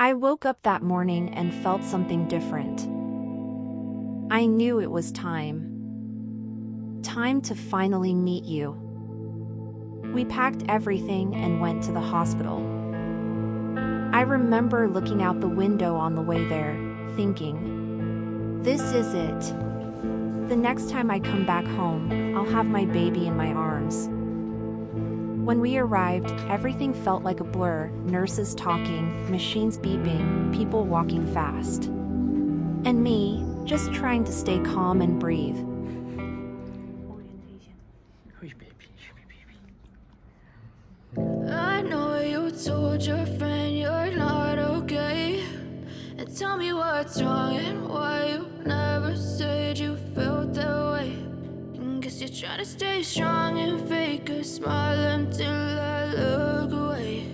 I woke up that morning and felt something different. I knew it was time. Time to finally meet you. We packed everything and went to the hospital. I remember looking out the window on the way there, thinking, this is it. The next time I come back home, I'll have my baby in my arms. When we arrived, everything felt like a blur, nurses talking, machines beeping, people walking fast. And me, just trying to stay calm and breathe. I know you told your friend you're not okay. And tell me what's wrong and why you never said you felt that way. And guess you're trying to stay strong and fake a smile until I look away.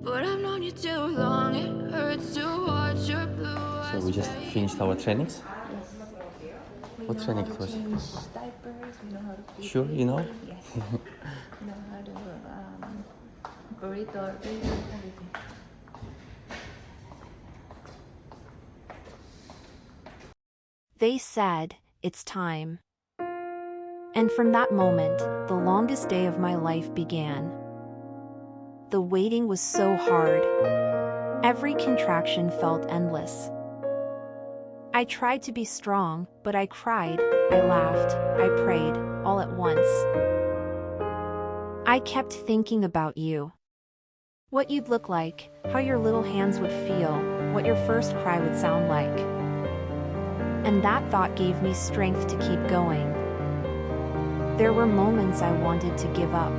But I've known you too long, it hurts to watch your blue eyes. So we just finished our trainings. What training it was? Change diapers, we know how to feed Sure, you know? Yes. We know how to burrito, everything. They said, it's time. And from that moment, the longest day of my life began. The waiting was so hard. Every contraction felt endless. I tried to be strong, but I cried, I laughed, I prayed, all at once. I kept thinking about you. What you'd look like, how your little hands would feel, what your first cry would sound like. And that thought gave me strength to keep going. There were moments I wanted to give up.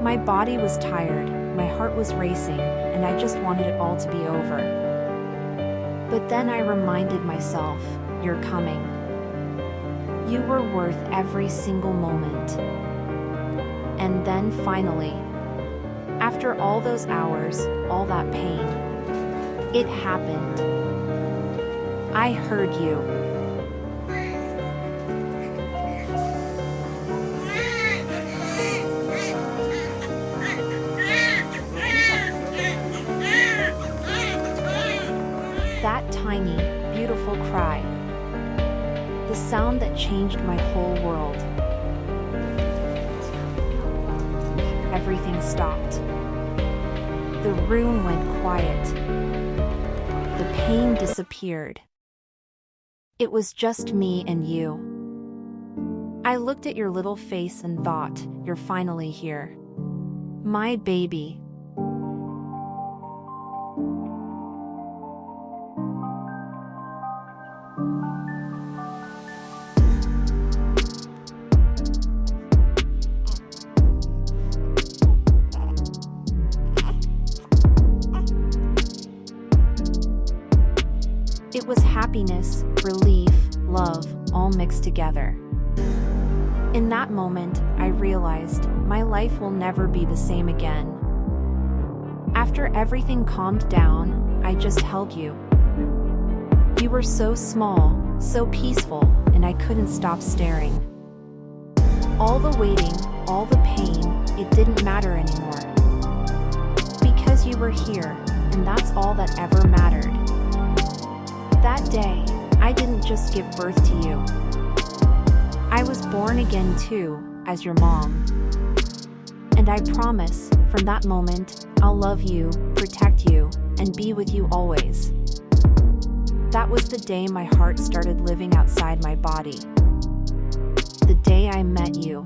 My body was tired, my heart was racing, and I just wanted it all to be over. But then I reminded myself, you're coming. You were worth every single moment. And then finally, after all those hours, all that pain, it happened. I heard you. That tiny, beautiful cry. The sound that changed my whole world. Everything stopped. The room went quiet. The pain disappeared. It was just me and you. I looked at your little face and thought, you're finally here. My baby. It was happiness, relief, love, all mixed together. In that moment, I realized my life will never be the same again. After everything calmed down, I just held you. You were so small, so peaceful, and I couldn't stop staring. All the waiting, all the pain, it didn't matter anymore. Because you were here, and that's all that ever mattered. That day, I didn't just give birth to you. I was born again too, as your mom. And I promise, from that moment, I'll love you, protect you, and be with you always. That was the day my heart started living outside my body. The day I met you.